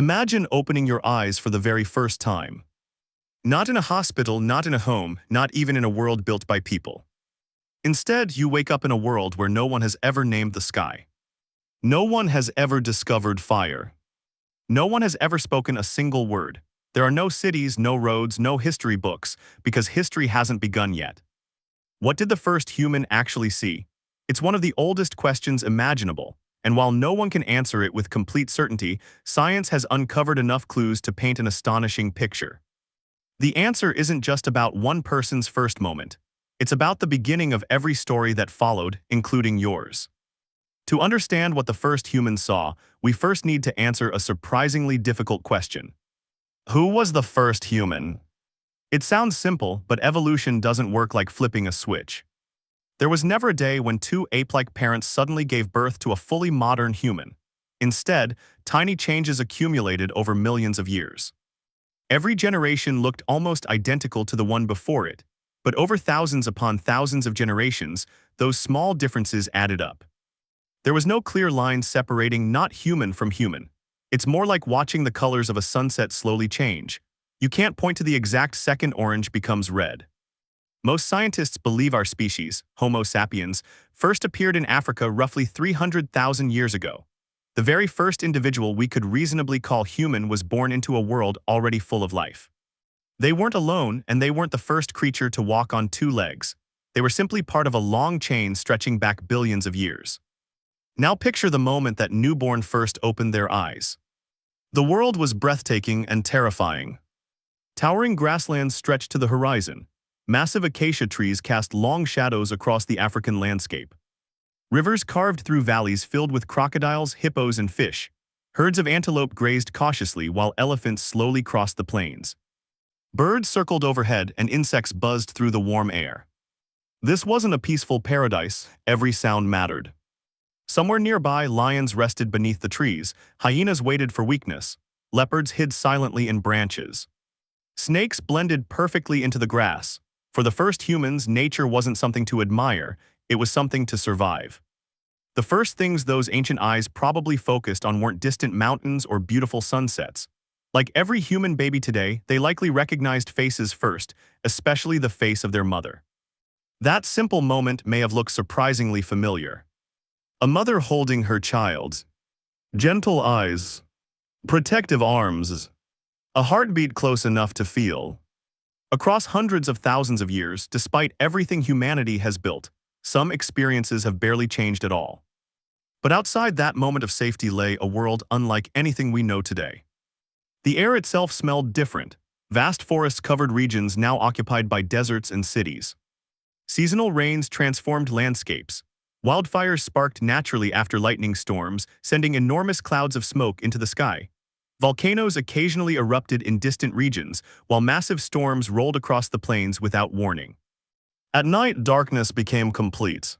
Imagine opening your eyes for the very first time. Not in a hospital, not in a home, not even in a world built by people. Instead, you wake up in a world where no one has ever named the sky. No one has ever discovered fire. No one has ever spoken a single word. There are no cities, no roads, no history books, because history hasn't begun yet. What did the first human actually see? It's one of the oldest questions imaginable, and while no one can answer it with complete certainty, science has uncovered enough clues to paint an astonishing picture. The answer isn't just about one person's first moment. It's about the beginning of every story that followed, including yours. To understand what the first humans saw, we first need to answer a surprisingly difficult question. Who was the first human? It sounds simple, but evolution doesn't work like flipping a switch. There was never a day when two ape-like parents suddenly gave birth to a fully modern human. Instead, tiny changes accumulated over millions of years. Every generation looked almost identical to the one before it, but over thousands upon thousands of generations, those small differences added up. There was no clear line separating not human from human. It's more like watching the colors of a sunset slowly change. You can't point to the exact second orange becomes red. Most scientists believe our species, Homo sapiens, first appeared in Africa roughly 300,000 years ago. The very first individual we could reasonably call human was born into a world already full of life. They weren't alone, and they weren't the first creature to walk on two legs. They were simply part of a long chain stretching back billions of years. Now picture the moment that newborn first opened their eyes. The world was breathtaking and terrifying. Towering grasslands stretched to the horizon. Massive acacia trees cast long shadows across the African landscape. Rivers carved through valleys filled with crocodiles, hippos, and fish. Herds of antelope grazed cautiously while elephants slowly crossed the plains. Birds circled overhead and insects buzzed through the warm air. This wasn't a peaceful paradise. Every sound mattered. Somewhere nearby, lions rested beneath the trees, hyenas waited for weakness, leopards hid silently in branches. Snakes blended perfectly into the grass. For the first humans, nature wasn't something to admire, it was something to survive. The first things those ancient eyes probably focused on weren't distant mountains or beautiful sunsets. Like every human baby today, they likely recognized faces first, especially the face of their mother. That simple moment may have looked surprisingly familiar. A mother holding her child. Gentle eyes. Protective arms. A heartbeat close enough to feel. Across hundreds of thousands of years, despite everything humanity has built, some experiences have barely changed at all. But outside that moment of safety lay a world unlike anything we know today. The air itself smelled different, vast forest-covered regions now occupied by deserts and cities. Seasonal rains transformed landscapes. Wildfires sparked naturally after lightning storms, sending enormous clouds of smoke into the sky. Volcanoes occasionally erupted in distant regions, while massive storms rolled across the plains without warning. At night, darkness became complete.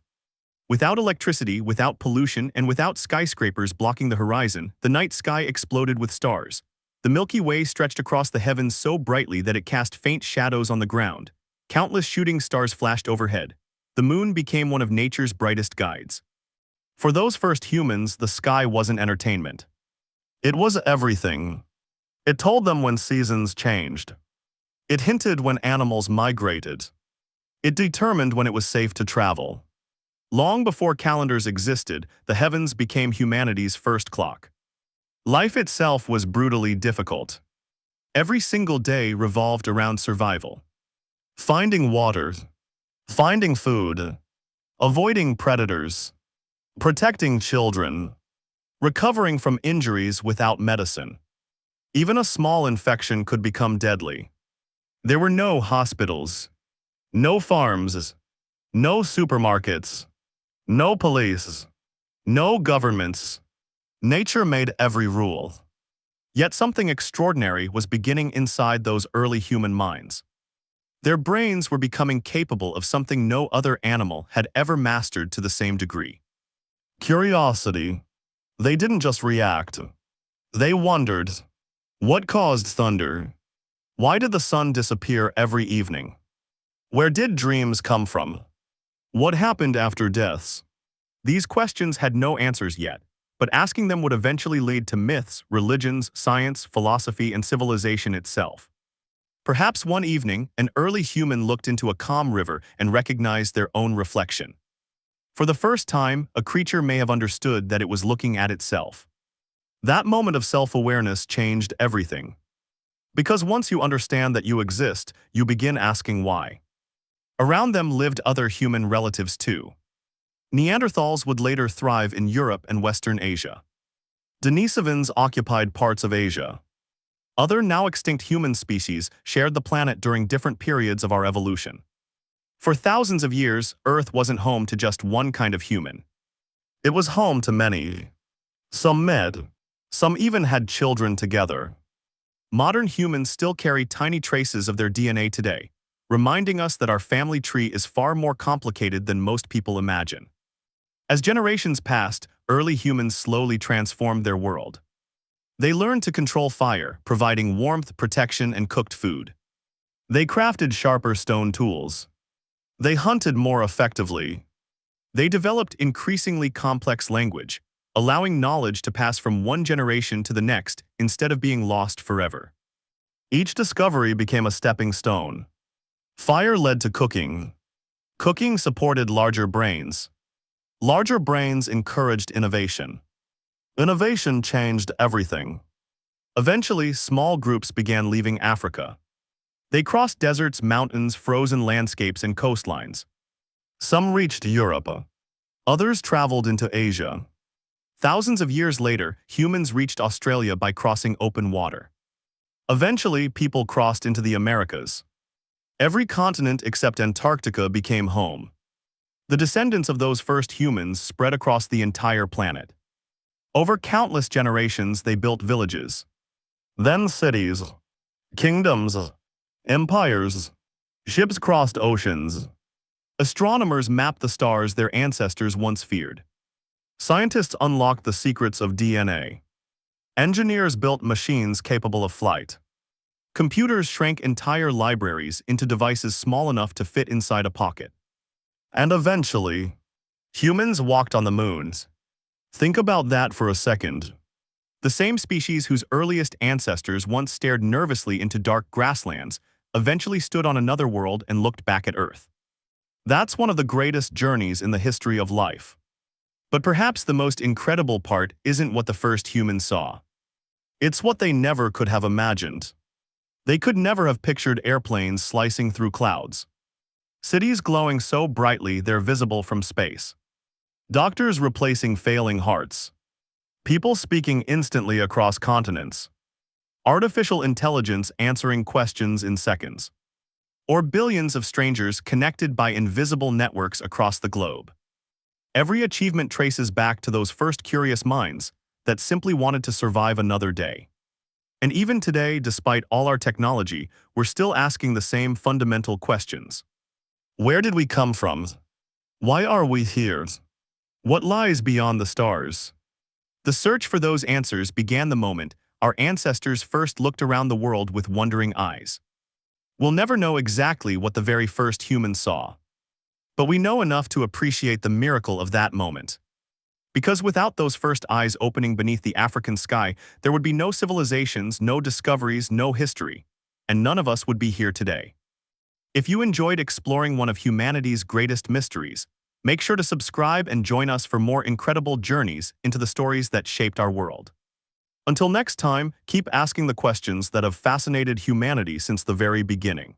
Without electricity, without pollution, and without skyscrapers blocking the horizon, the night sky exploded with stars. The Milky Way stretched across the heavens so brightly that it cast faint shadows on the ground. Countless shooting stars flashed overhead. The moon became one of nature's brightest guides. For those first humans, the sky wasn't entertainment. It was everything. It told them when seasons changed. It hinted when animals migrated. It determined when it was safe to travel. Long before calendars existed, the heavens became humanity's first clock. Life itself was brutally difficult. Every single day revolved around survival. Finding water, finding food, avoiding predators, protecting children, recovering from injuries without medicine. Even a small infection could become deadly. There were no hospitals, no farms, no supermarkets, no police, no governments. Nature made every rule. Yet something extraordinary was beginning inside those early human minds. Their brains were becoming capable of something no other animal had ever mastered to the same degree. Curiosity. They didn't just react. They wondered. What caused thunder? Why did the sun disappear every evening? Where did dreams come from? What happened after deaths? These questions had no answers yet, but asking them would eventually lead to myths, religions, science, philosophy, and civilization itself. Perhaps one evening, an early human looked into a calm river and recognized their own reflection. For the first time, a creature may have understood that it was looking at itself. That moment of self-awareness changed everything. Because once you understand that you exist, you begin asking why. Around them lived other human relatives too. Neanderthals would later thrive in Europe and Western Asia. Denisovans occupied parts of Asia. Other now-extinct human species shared the planet during different periods of our evolution. For thousands of years, Earth wasn't home to just one kind of human. It was home to many. Some met. Some even had children together. Modern humans still carry tiny traces of their DNA today, reminding us that our family tree is far more complicated than most people imagine. As generations passed, early humans slowly transformed their world. They learned to control fire, providing warmth, protection, and cooked food. They crafted sharper stone tools. They hunted more effectively. They developed increasingly complex language, allowing knowledge to pass from one generation to the next instead of being lost forever. Each discovery became a stepping stone. Fire led to cooking. Cooking supported larger brains. Larger brains encouraged innovation. Innovation changed everything. Eventually, small groups began leaving Africa. They crossed deserts, mountains, frozen landscapes, and coastlines. Some reached Europe. Others traveled into Asia. Thousands of years later, humans reached Australia by crossing open water. Eventually, people crossed into the Americas. Every continent except Antarctica became home. The descendants of those first humans spread across the entire planet. Over countless generations, they built villages. Then cities, kingdoms, empires. Ships crossed oceans. Astronomers mapped the stars their ancestors once feared. Scientists unlocked the secrets of DNA. Engineers built machines capable of flight. Computers shrank entire libraries into devices small enough to fit inside a pocket. And eventually, humans walked on the moons. Think about that for a second. The same species whose earliest ancestors once stared nervously into dark grasslands eventually stood on another world and looked back at Earth. That's one of the greatest journeys in the history of life. But perhaps the most incredible part isn't what the first humans saw. It's what they never could have imagined. They could never have pictured airplanes slicing through clouds. Cities glowing so brightly they're visible from space. Doctors replacing failing hearts. People speaking instantly across continents. Artificial intelligence answering questions in seconds. Or billions of strangers connected by invisible networks across the globe. Every achievement traces back to those first curious minds that simply wanted to survive another day. And even today, despite all our technology, we're still asking the same fundamental questions. Where did we come from? Why are we here? What lies beyond the stars? The search for those answers began the moment our ancestors first looked around the world with wondering eyes. We'll never know exactly what the very first humans saw. But we know enough to appreciate the miracle of that moment. Because without those first eyes opening beneath the African sky, there would be no civilizations, no discoveries, no history, and none of us would be here today. If you enjoyed exploring one of humanity's greatest mysteries, make sure to subscribe and join us for more incredible journeys into the stories that shaped our world. Until next time, keep asking the questions that have fascinated humanity since the very beginning.